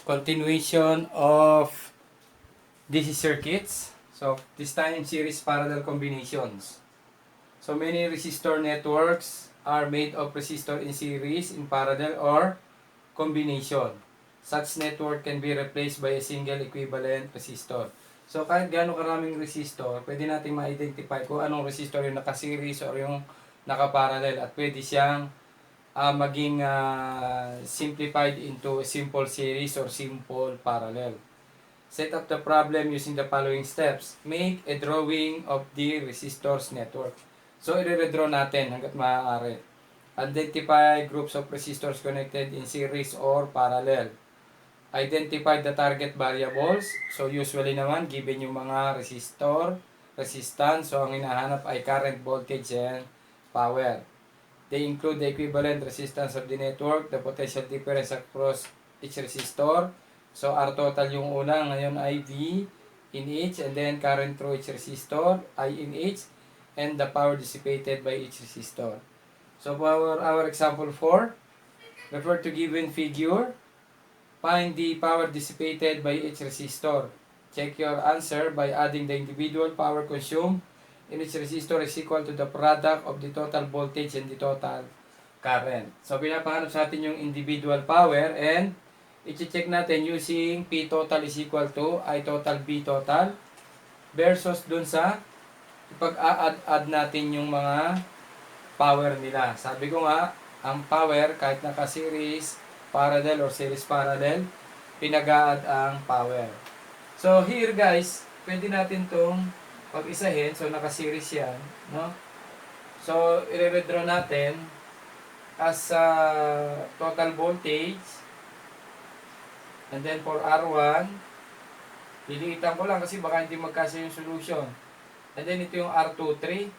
Continuation of DC circuits. So this time series parallel combinations. So many resistor networks are made of resistor in series, in parallel, or combination. Such network can be replaced by a single equivalent resistor. So kahit gaano karaming resistor, pwede natin ma-identify kung anong resistor yung naka-series or yung naka-parallel, at pwede siyang maging simplified into a simple series or simple parallel. Set up the problem using the following steps. Make a drawing of the resistors network. So, i-redraw natin hanggat maaari. Identify groups of resistors connected in series or parallel. Identify the target variables. So, usually naman, given yung mga resistor, resistance, so ang hinahanap ay current, voltage, and power. They include the equivalent resistance of the network, the potential difference across each resistor. So, R total yung una, ngayon ay V in each, and then current through each resistor, I in each, and the power dissipated by each resistor. So, for our example 4, refer to given figure. Find the power dissipated by each resistor. Check your answer by adding the individual power consumed in each resistor is equal to the product of the total voltage and the total current. So, pinapahanap sa atin yung individual power, and i-check natin using P total is equal to I total B total versus dun sa ipag-add natin yung mga power nila. Sabi ko nga, ang power kahit naka-series, parallel, or series parallel, pinag-a-add ang power. So, here guys, pwede natin tong pag-isahin. So, naka-series yan, no? So, i-redraw natin as total voltage. And then, for R1, liliitan ko lang kasi baka hindi magkasya yung solution. And then, ito yung R23.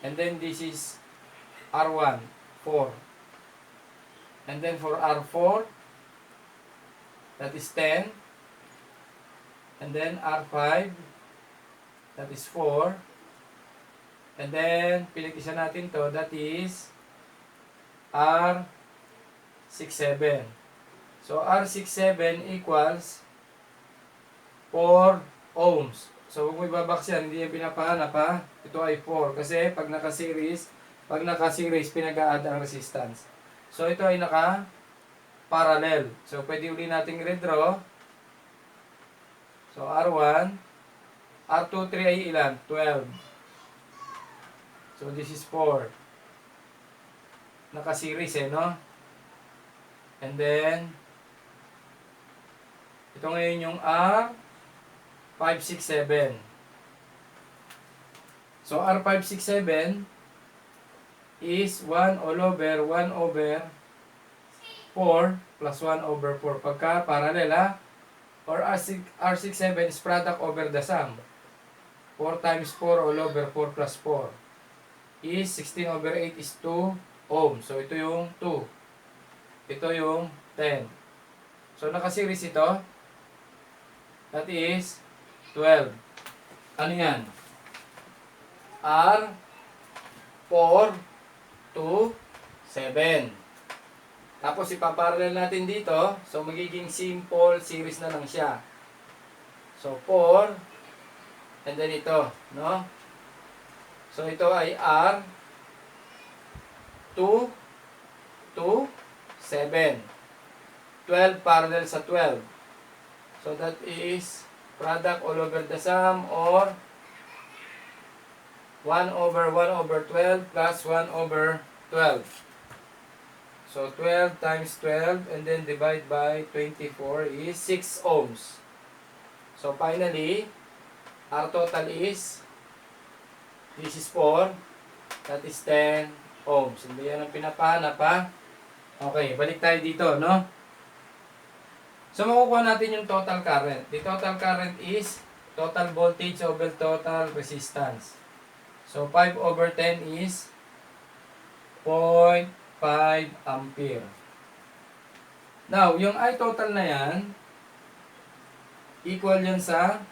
And then, this is R1, 4. And then, for R4, that is 10. And then R5, that is 4. And then, pinag-isa natin to, that is R67. So, R67 equals 4 ohms. So, kung ibabaks yan, hindi yan pinapahanap ha. Ito ay 4. Kasi, pag naka-series, pinag-a-add ang resistance. So, ito ay naka-parallel. So, pwede uli nating redraw. So, R1, R23 ay ilan? 12. So, this is 4. Naka-series no? And then, ito ngayon yung R567. So, R567 is 1 all over 1 over 4 plus 1 over 4. Pagka parallel or R67 is product over the sum. 4 times 4 all over 4 plus 4 is 16 over 8 is 2 ohm. So, ito yung 2. Ito yung 10. So, nakaseries ito. That is 12. Ano yan? R 4 to 7. Tapos ipaparallel natin dito. So magiging simple series na lang siya. So 4 and then ito, no? So ito ay R 2 to 7. 12 parallel sa 12. So that is product all over the sum, or 1 over 1 over 12 plus 1 over 12. So 12 times 12 and then divide by 24 is 6 ohms. So finally, our total is, this is 4, that is 10 ohms. Hindi yan ang pinapahanap Okay, balik tayo dito, no? So makukuha natin yung total current. The total current is total voltage over total resistance. So 5 over 10 is 0.5 ampere. Now, yung I total na yan, equal yan sa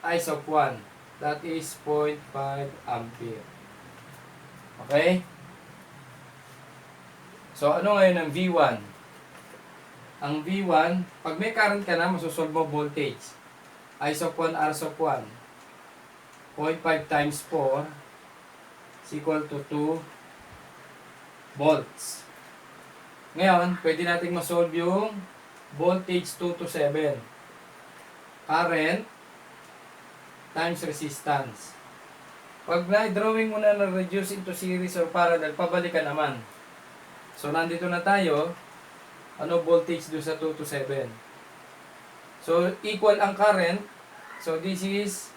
I of 1. That is 0.5 ampere. Okay? So, ano ngayon ang V1? Ang V1, pag may current ka na, masosolve mo voltage. I sub 1, R sub 1. 0.5 times 4 is equal to 2 volts. Ngayon, pwede natin masolve yung voltage 2 to 7. Current times resistance. Pag na-drawing mo na na-reduce into series or parallel, pabalikan naman. So, nandito na tayo. Ano voltage doon sa 2 to 7? So, equal ang current. So, this is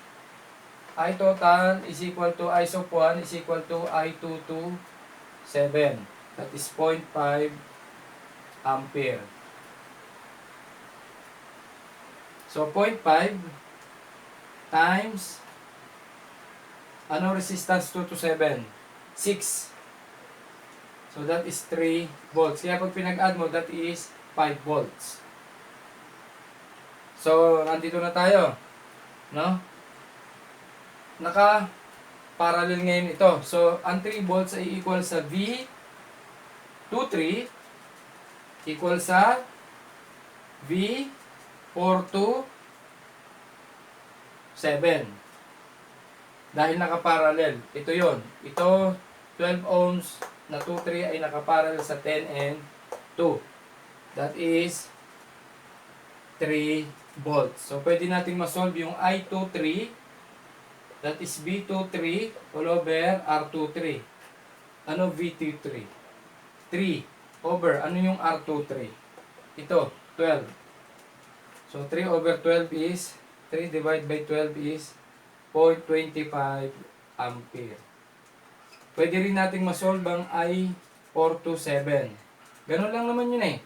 I total is equal to I sub 1 is equal to I2 to 7. That is 0.5 ampere. So, 0.5 times ano resistance 2 to 7? 6. So, that is 3 volts. Kaya pag pinag-add mo, that is 5 volts. So, nandito na tayo. No? Naka-parallel ngayon ito. So, ang 3 volts ay equal sa V23 equal sa V427. Dahil naka-parallel. Ito yon. Ito, 12 ohms na 23 ay naka-parallel sa 10 and 2. That is 3 volts. So, pwede natin masolve yung I23. That is V23 all over R23. Ano V23? 3 over, ano yung R23? Ito, 12. So, 3 over 12 is, 3 divided by 12 is 0.25 ampere. Pwede rin natin masolve ang I427. Ganun lang naman yun eh.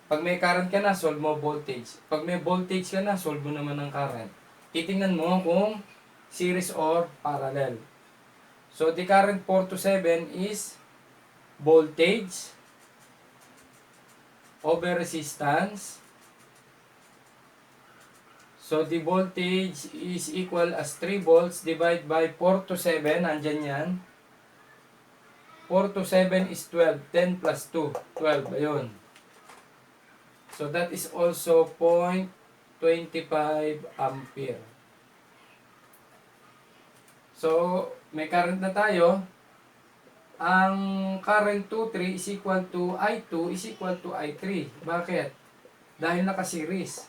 Pag may current ka na, solve mo voltage. Pag may voltage ka na, solve mo naman ang current. Titingnan mo kung series or parallel. So, the current 4 to 7 is voltage over resistance. So, the voltage is equal as 3 volts divided by 4 to 7. Nandyan yan. 4 to 7 is 12. 10 plus 2. 12. Ayun. So, that is also 0.25 ampere. So, may current na tayo. Ang current 2,3 is equal to I2 is equal to I3. Bakit? Dahil naka-series.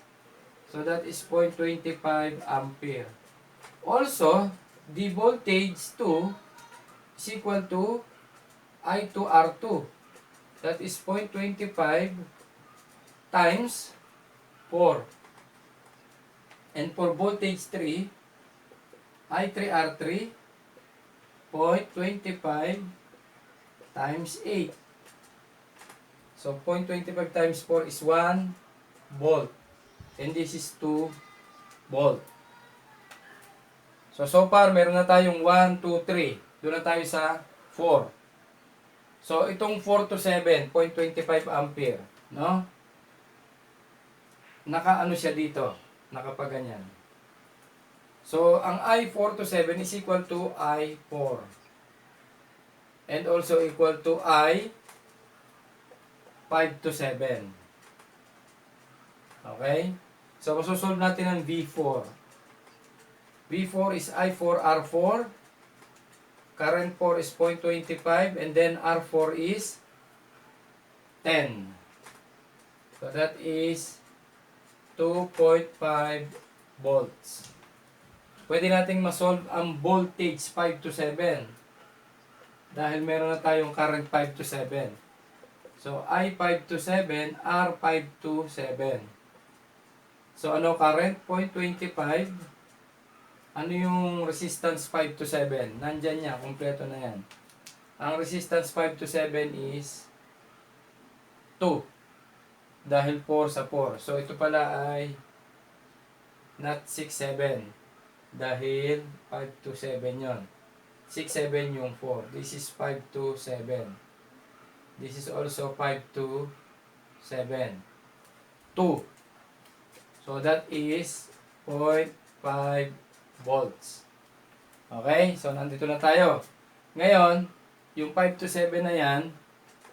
So, that is 0.25 ampere. Also, the voltage 2 is equal to I2R2. That is 0.25 times 4. And for voltage 3, I3R3, 0.25 times 8. So, 0.25 times 4 is 1 volt. And this is 2 volt. So far, meron na tayong 1, 2, 3. Doon na tayo sa 4. So, itong 4 to 7, 0.25 ampere. No? Naka-ano siya dito? Nakapaganyan. So, ang I4 to 7 is equal to I4. And also equal to I5 to 7. Okay? So, masusolve natin ang V4. V4 is I4R4. Current 4 is 0.25. And then R4 is 10. So, that is 2.5 volts. Pwede nating masolve ang voltage 5 to 7. Dahil meron na tayong current 5 to 7. So, I5 to 7, R5 to 7. So, ano current? 0.25. Ano yung resistance 5 to 7? Nandyan niya, kompleto na yan. Ang resistance 5 to 7 is 2. Dahil 4 sa 4. So, ito pala ay not 6, 7. Dahil 5 to 7 yon. 6, 7 yung 4. This is 5 to 7. This is also 5 to 7. 2. So that is 0.5 volts. Okay? So nandito na tayo. Ngayon, yung 5 to 7 na yan,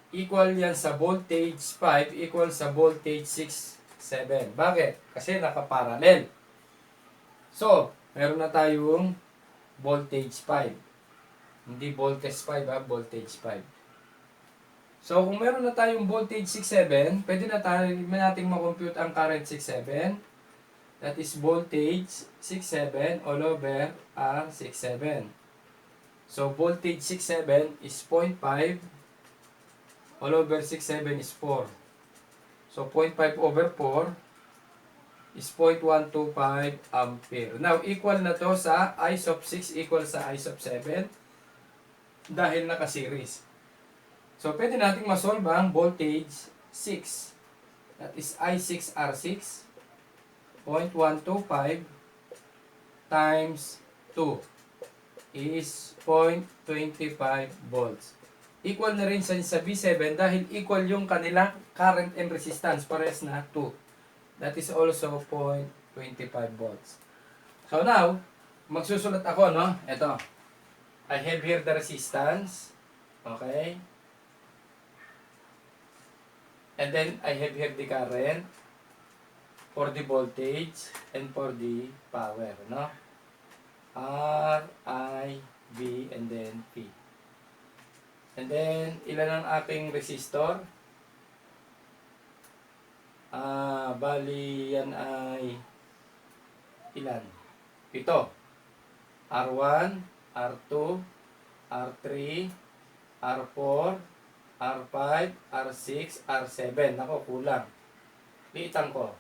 equal yan sa voltage 5 equal sa voltage 6, 7. Bakit? Kasi nakaparallel. So, meron na tayong voltage 5. Hindi voltage 5 ha, voltage 5. So, kung meron na tayong voltage 6, 7, pwede na nating makompute ang current 6, 7. That is voltage 6, 7 all over R 6, 7. So, voltage 6, 7 is 0.5 all over 6, 7 is 4. So, 0.5 over 4 is 0.125 ampere. Now, equal na to sa I sub 6 equal sa I sub 7 dahil naka-series. So, pwede nating masolve ang voltage 6. That is I6 R6 0.125 times 2 is 0.25 volts. Equal na rin sa V7 dahil equal yung kanilang current and resistance. Parehas na 2. That is also 0.25 volts. So now, magsusulat ako, no? Ito. I have here the resistance. Okay? And then, I have here the current for the voltage and for the power, no? R, I, V, and then P. And then, ilan ang aking resistor? Bali, yan ay ilan? 7. R1, R2, R3, R4, R5, R6, R7. Ako, kulang. Liitan ko.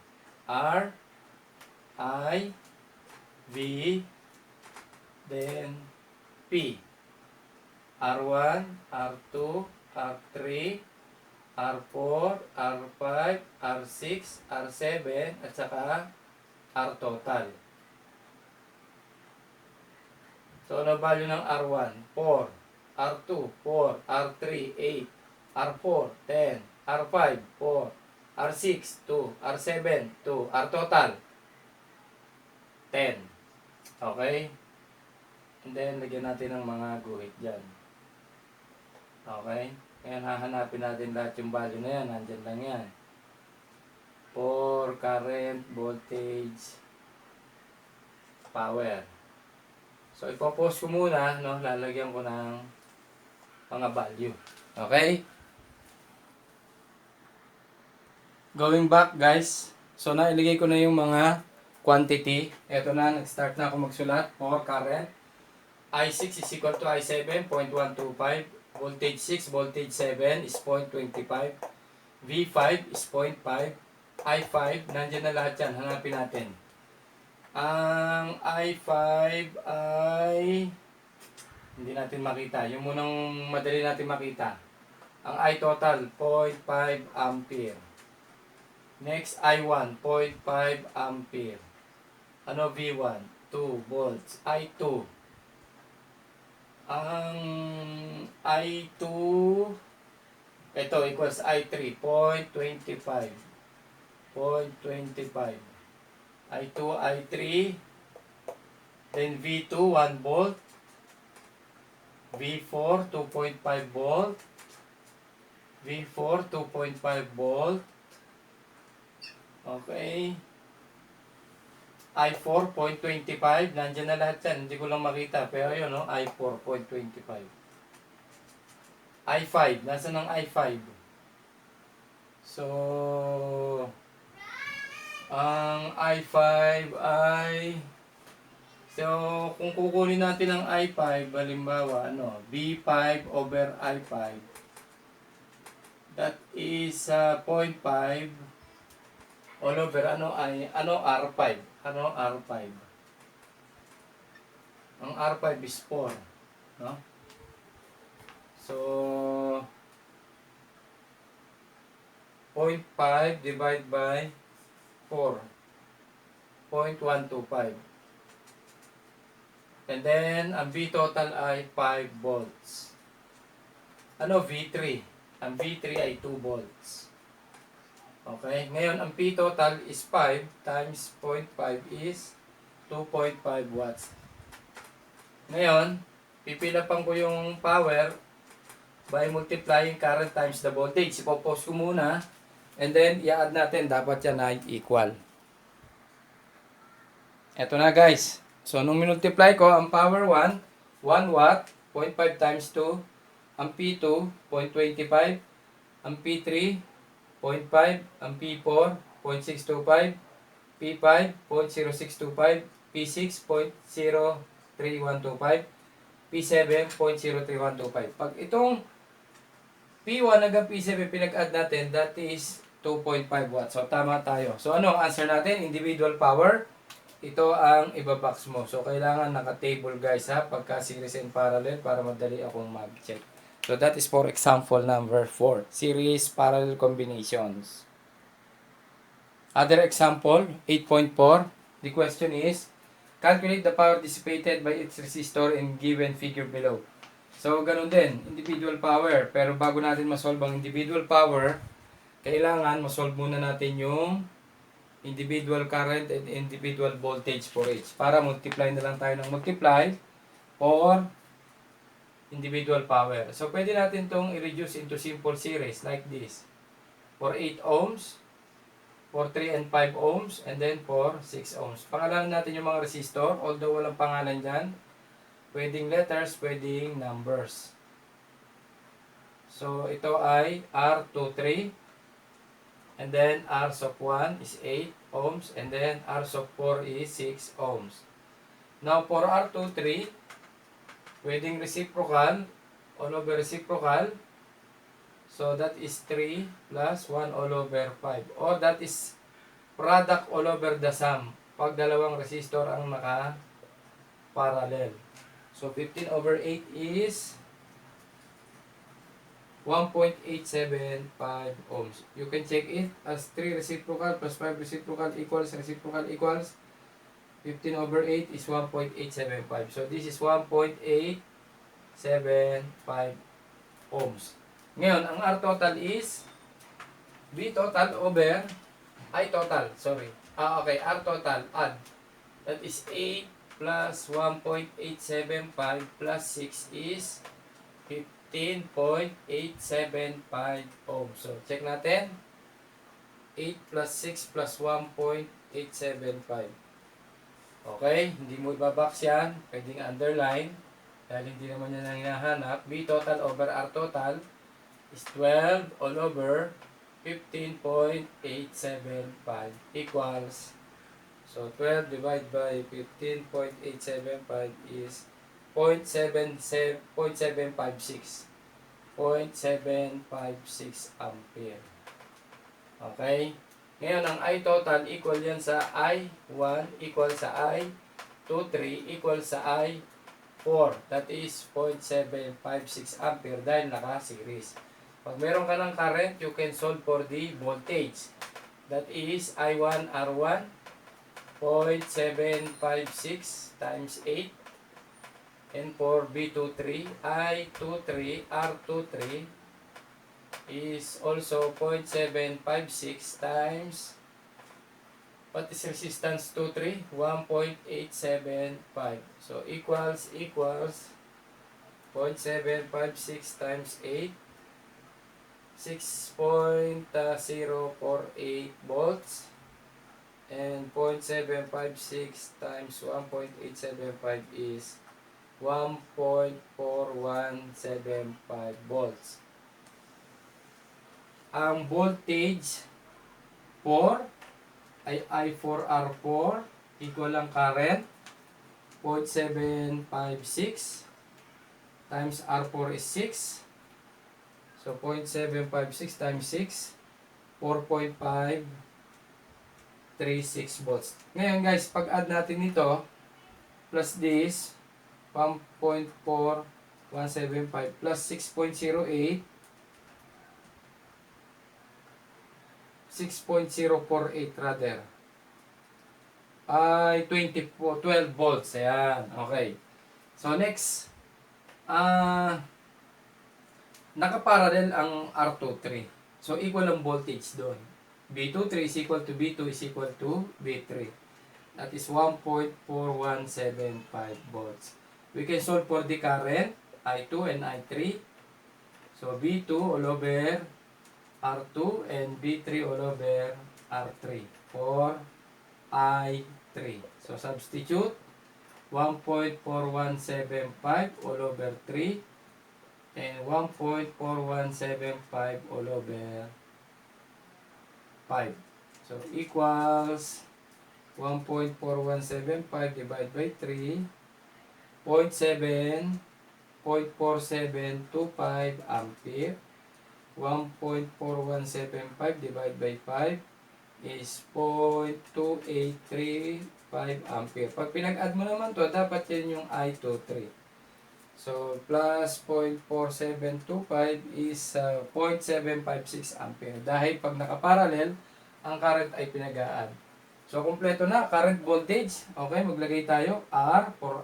R, I, V, then P. R1, R2, R3, R4, R5, R6, R7, at saka R total. So, ano value ng R1? 4. R2, 4. R3, 8. R4, 10. R5, 4. R6, 2. R7, 2. R total, 10. Okay? And then, lagyan natin ng mga guhit dyan. Okay? Ngayon, hahanapin natin lahat yung value na yan. Nandyan lang yan. For current, voltage, power. So, ipopost ko muna, no? Lalagyan ko ng mga value. Okay? Going back, guys. So, nailagay ko na yung mga quantity. Ito na, nag-start na ako magsulat for current. I6 is equal to I7, 0.125. Voltage 6, voltage 7 is 0.25. V5 is 0.5. I5, nandiyan na lahat yan. Hanapin natin. Ang I5 ay hindi natin makita. Yung munang madali natin makita. Ang I total, 0.5 ampere. Next, I1, 0.5 ampere. Ano V1? 2 volts. I2. Ang I2, ito equals I3, 0.25. 0.25. I2, I3. Then V2, 1 volt. V4, 2.5 volt. V4, 2.5 volt. Okay. I4, 0.25. Nandiyan na lahat yan. Hindi ko lang makita. Pero yun, no? I4, 0.25. I5. Nasaan ang I5? So, ang I5 ay... So, kung kukunin natin ang I5, halimbawa, ano, B5 over I5. That is 0.5 all over, ano R5. Ano R5? Ang R5 is 4. No? So, 0.5 divided by 4. 0.125. And then, ang V total ay 5 volts. Ano V3? Ang V3 ay 2 volts. Okay, ngayon ang P total is 5 times 0.5 is 2.5 watts. Ngayon, pipilapan ko yung power by multiplying current times the voltage. Ipo-pause ko muna. And then, i-add natin. Dapat yan ay equal. Eto na guys. So, nung minultiply ko, ang power 1, 1 watt, 0.5 times 2. Ang P2, 0.25. Ang P3, 0.5. Ang P4, 0.625. P5, 0.0625. P6, 0.3125. P7, 0.03125. Pag itong P1 hanggang P7 pinag-add natin, that is 2.5 watts. So, tama tayo. So, ano ang answer natin? Individual power. Ito ang ibabox mo. So, kailangan naka-table guys ha, pagka series and parallel para madali akong mag-check. So, that is for example number 4. Series parallel combinations. Other example, 8.4. The question is, calculate the power dissipated by its resistor in given figure below. So, ganun din, individual power. Pero bago natin masolve ang individual power, kailangan masolve muna natin yung individual current and individual voltage for each. Para multiply na lang tayo ng multiply for individual power. So, pwede natin itong i-reduce into simple series like this. For 8 ohms, for 3 and 5 ohms, and then for 6 ohms. Pangalanan natin yung mga resistor, although walang pangalan dyan. Pwedeng letters, pwedeng numbers. So, ito ay R23. And then, R sub 1 is 8 ohms. And then, R sub 4 is 6 ohms. Now, for R23, pwedeng reciprocal, all over reciprocal. So, that is 3 plus 1 all over 5. Or that is product all over the sum. Pag dalawang resistor ang naka-parallel. So, 15 over 8 is 1.875 ohms. You can check it as 3 reciprocal plus 5 reciprocal equals 15 over 8 is 1.875. So, this is 1.875 ohms. Ngayon, ang R total is V total over I total. Sorry. Okay. R total, add. That is 8 plus 1.875 plus 6 is 15.875 ohms. So, check natin. 8 plus 6 plus 1.875. Okay, hindi mo ibabox yan. Pwedeng underline. Dahil hindi naman yan ang hinahanap. B total over R total is 12 all over 15.875 equals. So, 12 divided by 15.875 is 0.756 ampere. Okay? Ngayon, ang I total equal yan sa I1 equal sa I23 equal sa I4. That is 0.756 ampere dahil naka-series. Pag meron ka ng current, you can solve for the voltage. That is I1 R1 0.756 times 8. And for B23, I23, R23 is also 0.756 times, what is resistance 23? 1.875. So, equals 0.756 times 8, 6.048 volts. And 0.756 times 1.875 is 1.4175 volts. Ang voltage 4 ay I4R4 equal ang current 0.756 times R4 is 6. So 0.756 times 6, 4.536 volts. Ngayon guys, pag add natin ito plus this 1.4175 plus 6.08 6.048 rather ay 12 volts. Ayan, okay. So next, nakaparallel ang R23. So equal ang voltage doon. B23 is equal to B2 is equal to B3. That is 1.4175 volts. We can solve for the current I2 and I3. So, B2 all over R2 and B3 all over R3 for I3. So, substitute 1.4175 all over 3 and 1.4175 all over 5. So, equals 1.4175 divided by 3, 0.4725 ampere. 1.4175 divided by 5 is 0.2835 ampere. Pag pinag-add mo naman to, dapat yan yung I23. So, plus 0.4725 is 0.756 ampere. Dahil pag nakaparallel, ang current ay pinag-a-add. So, kompleto na. Current voltage. Okay, maglagay tayo. R for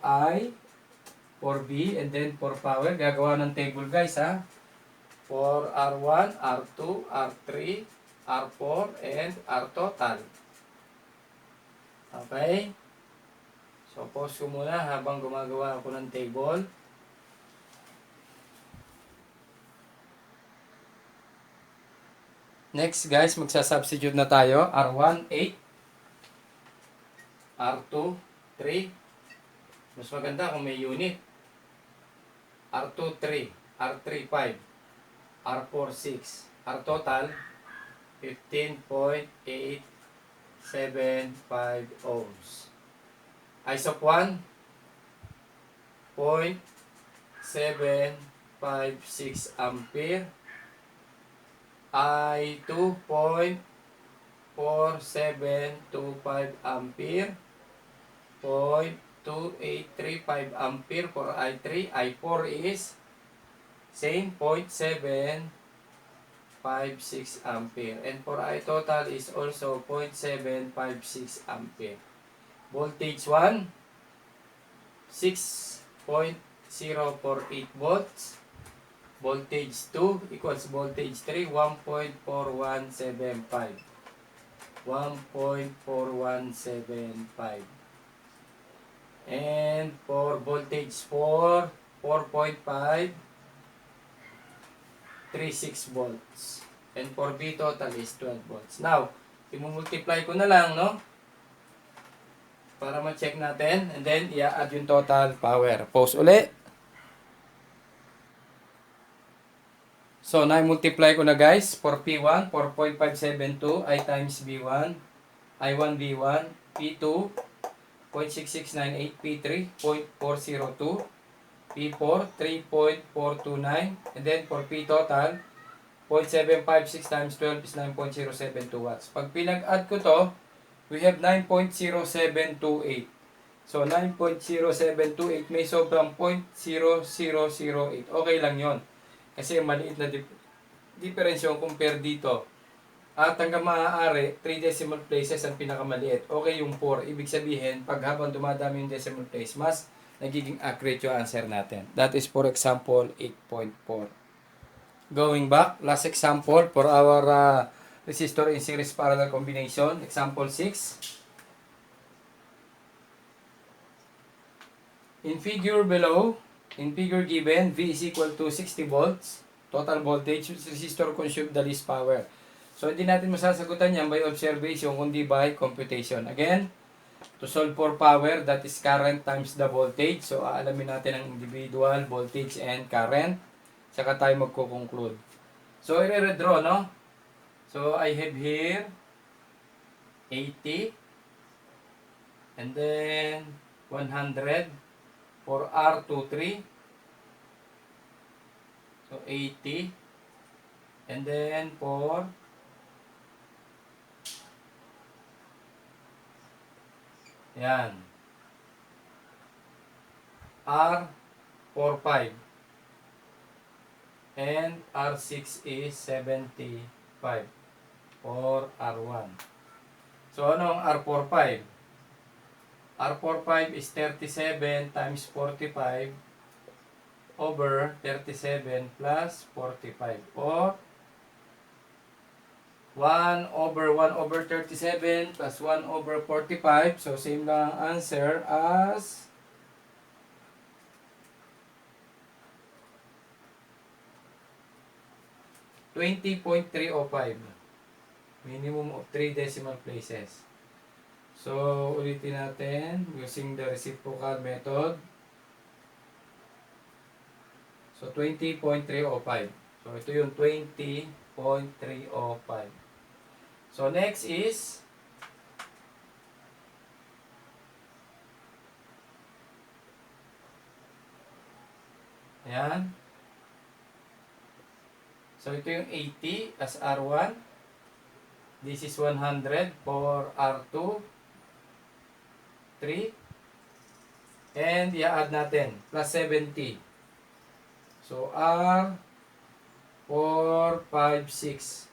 I, for B, and then for power. Gagawa ng table guys ha. For R1, R2, R3, R4, and R total. Okay? So, pause ko muna habang gumagawa ako ng table. Next guys, magsasubstitute na tayo. R1, 8. R2, 3. Mas maganda kung may unit. R2, 3. R3, 5. R4, 6. R total, 15.875 ohms. Isop 1, 0.756 ampere. I2, 0.4725 ampere. 0.2835 ampere for I3. I4 is same 0.756 ampere. And for I total is also 0.756 ampere. Voltage 1, 6.048 volts. Voltage 2 equals voltage 3, 1.4175. 1.4175. And for voltage 4, 4.5, 36 volts. And for B total is 12 volts. Now, i-multiply ko na lang, no? Para ma-check natin. And then, i-add yung total power. Pause uli. So, na-multiply ko na guys. For P1, 4.572. I times B1. I1 B1. P2, 0.6698. P3, 0.402. P4, 3.429. And then, for P total, 0.756 times 12 is 9.072 watts. Pag pinag-add ko to, we have 9.0728. So, 9.0728 may sobrang 0.0008. Okay lang yon. Kasi maliit na difference yung compare dito. At hanggang maaari, 3 decimal places ang pinakamaliit. Okay yung 4. Ibig sabihin, pag habang dumadami yung decimal place, mas nagiging accurate yung answer natin. That is for example 8.4. Going back, last example for our resistor in series parallel combination. Example 6. In figure below, in figure given, V is equal to 60 volts. Total voltage, resistor consume the least power. So, hindi natin masasagutan yan by observation, kundi by computation. Again, to solve for power, that is current times the voltage. So, aalamin natin ang individual voltage and current. Saka tayo magko-conclude. So, i-redraw, no? So, I have here 80 and then 100 for R23. So, 80 and then for yan R45 and R6 is 75 for R1. So, ano ang R45? R45 is 37 times 45 over 37 plus 45 or 1 over 37 plus 1 over 45. So, same lang ang answer as 20.305. Minimum of 3 decimal places. So, ulitin natin using the reciprocal method. So, 20.305. So, ito yung 20.305. So, next is ayan. So, ito yung 80 as R1. This is 100 for R2. 3. And i-add natin. Plus 70. So, R 4, 5, 6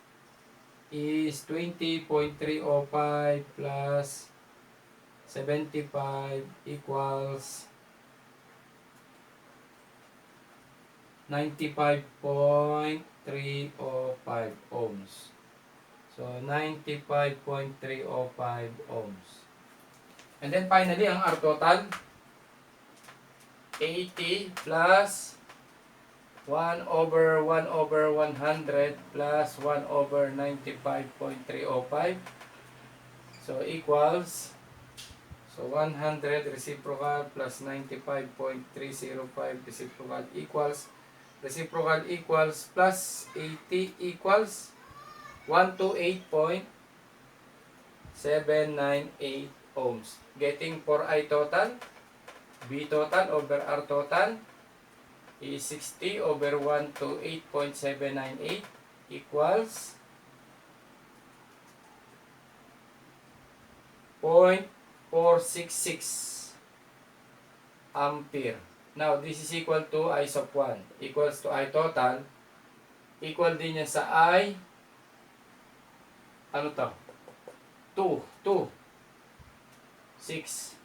is 20.305 plus 75 equals 95.305 ohms. So, 95.305 ohms. And then finally, ang R total, 80 plus 1 over 100 plus 1 over 95.305. So, equals, so 100 reciprocal plus 95.305 reciprocal equals plus 80 equals 128.798 ohms. Getting for I total, B total over R total is 60 over 128.798 equals 0.466 ampere. Now, this is equal to I sub 1 equals to I total. Equal din yan sa I, ano to? 2, 6.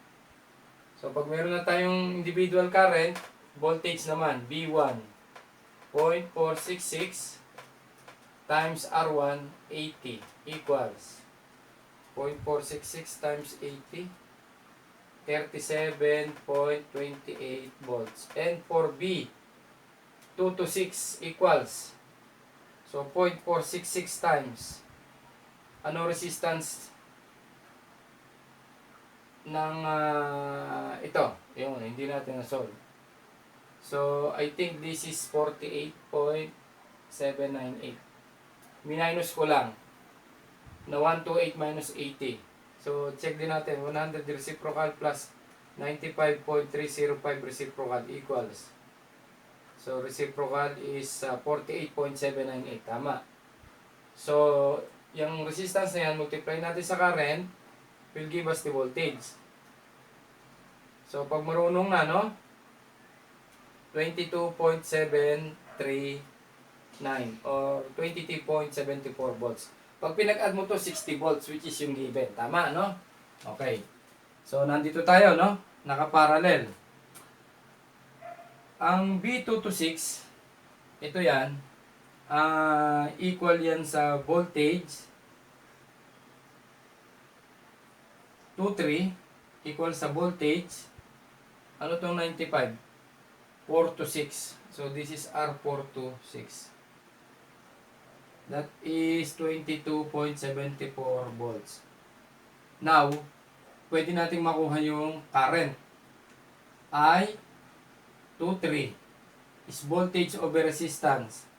So, pag meron na tayong individual current, voltage naman, V1, 0.466 times R1, 80 equals 0.466 times 80, 37.28 volts. And for B, 2 to 6 equals, so 0.466 times, ano resistance ng ito? Yung hindi natin na-solve. So, I think this is 48.798. Minus ko lang na 128 minus 80. So, check din natin. 100 reciprocal plus 95.305 reciprocal equals. So, reciprocal is 48.798. Tama. So, yung resistance na yan, multiply natin sa current, will give us the voltage. So, pag marunong na, no? 22.739 or 22.74 volts. Pag pinag-add mo to 60 volts, which is yung given. Tama, no? Okay. So, nandito tayo, no? Nakaparallel. Ang B2 to 6, ito yan, equal yan sa voltage 2,3 equal sa voltage, ano tong 95? 4 to 6. So, this is R4 to 6. That is 22.74 volts. Now, pwede nating makuha yung current. I23 is voltage over resistance.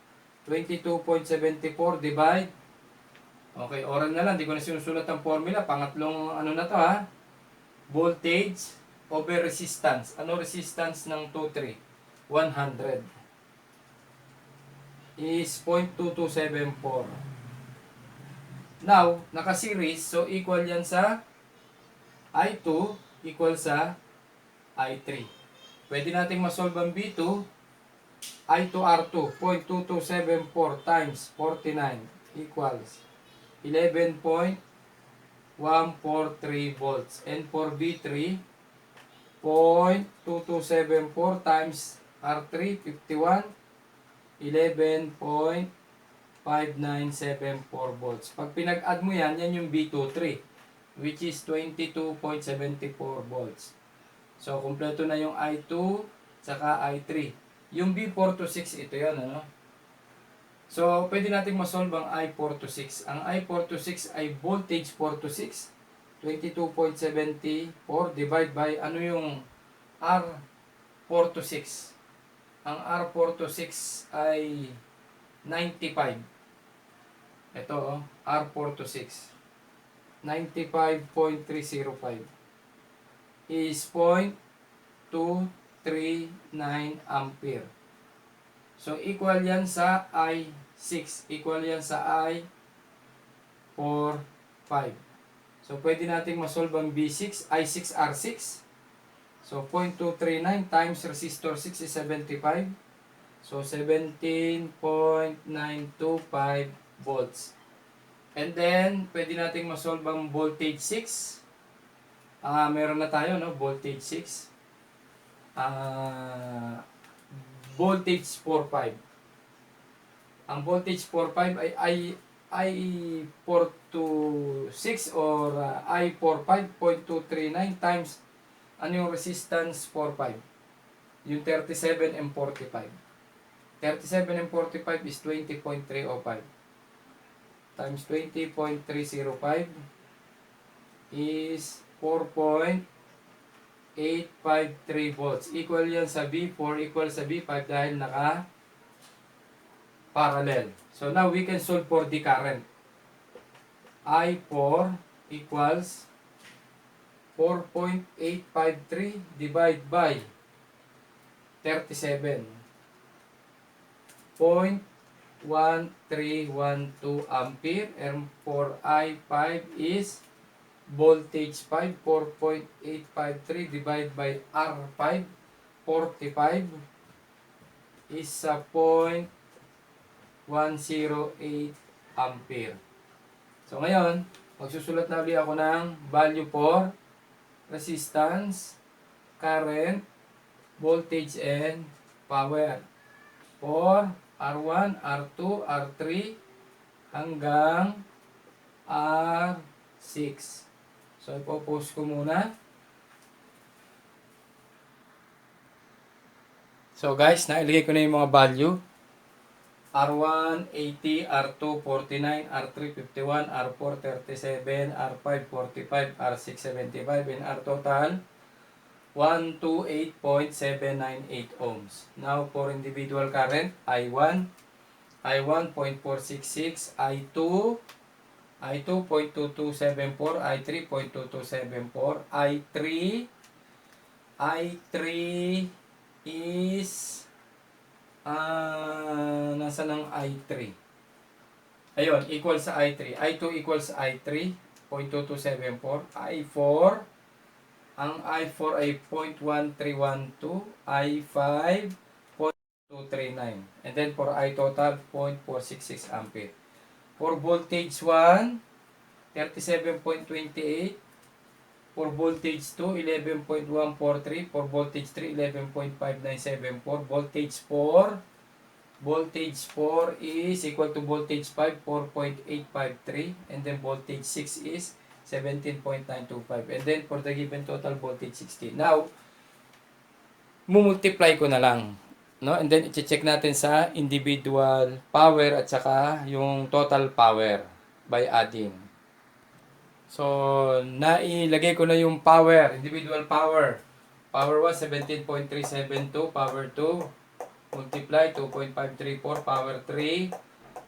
22.74 divide. Okay, oral na lang. Di ko na sinusulat ang formula. Pangatlong ano na to ha. Voltage over resistance. Ano resistance ng 23? 100 is 0.2274. Now, naka-series, so equal yan sa I2 equal sa I3. Pwede nating masolve ang B2, I2R2, 0.2274 times 49 equals 11.143 volts. And for B3, 0.2274 times R3, 51, 11.5974 volts. Pag pinag-add mo yan, yan yung B23, which is 22.74 volts. So, kumpleto na yung I2, saka I3. Yung B4 to 6, ito yun, ano? So, pwede natin masolve ang I4 to 6. Ang I4 to 6 ay voltage 4 to 6. 22.74 divide by ano yung R4 to 6. Ang R4 to 6 ay 95. Ito R4 to 6. 95.305 is 0.239 ampere. So, equal yan sa I6. Equal yan sa I4, 5. So, pwede nating masolve ang B6, I6R6. So, 0.239 times resistor 6 is 75. So, 17.925 volts. And then, pwede nating masolve ang voltage 6. Meron na tayo, no? Voltage 6. Voltage 4.5. Ang voltage 4.5 ay I4 to 6 or I4 5.239 times ano yung resistance 4.5? Yung 37 and 45. 37 and 45 is 20.305 times 20.305 is 4.853 volts. Equal yan sa B4 equal sa B5 dahil naka parallel. So now we can solve for the current. I4 equals 4.853 divide by 37. 0.1312 ampere. And for I5 is voltage 5, 4.853 divided by R5, 45 is 0.108 ampere. So ngayon, magsusulat na ulit ako ng value for resistance, current, voltage, and power for R1, R2, R3 hanggang R6. So ipopost ko muna. So guys, nailagay ko na yung mga value. R1, 80, R2, 49, R3, 51, R4, 37, R5, 45, R6, 75, and R total, 128.798 ohms. Now, for individual current, I1, 0.466, I2, 0.2274, I3, 0.2274, I3 is nasa ng I3. Ayun, equal sa I3. I2 equals I3, 0.2274. I4, ang I4 ay 0.1312. I5, 0.239. And then for I total, 0.466 ampere. For voltage 1, 37.28. For voltage 2, 11.143. For voltage 3, 11.5974. Voltage 4 is equal to voltage 5, 4.853. And then voltage 6 is 17.925. And then for the given total voltage 16. Now, mumultiply ko na lang. No? And then, i-check natin sa individual power at saka yung total power by adding. So, nailagay ko na yung power, individual power. Power 1, 17.372. Power 2, multiply, 2.534. Power 3,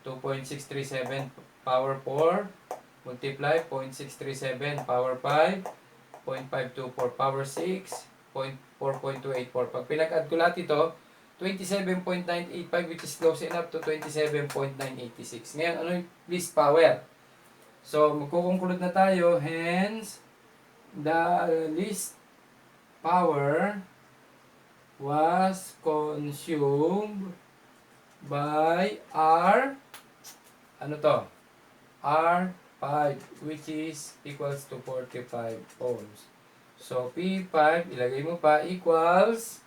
2.637. Power 4, multiply, 0.637. Power 5, 0.524. Power 6, 4.284. Pag pinag-add ko lahat ito, 27.985 which is close enough to 27.986. Ngayon, ano yung least power? So, magkukonklud na tayo. Hence, the least power was consumed by ano to? R5, which is equals to 45 ohms. So, P5, ilagay mo pa, equals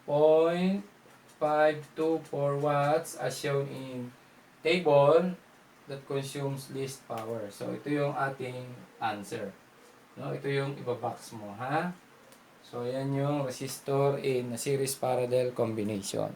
0.524 watts as shown in table that consumes least power. So, ito yung ating answer. No, ito yung ibabox mo, ha? So, yan yung resistor in a series parallel combination.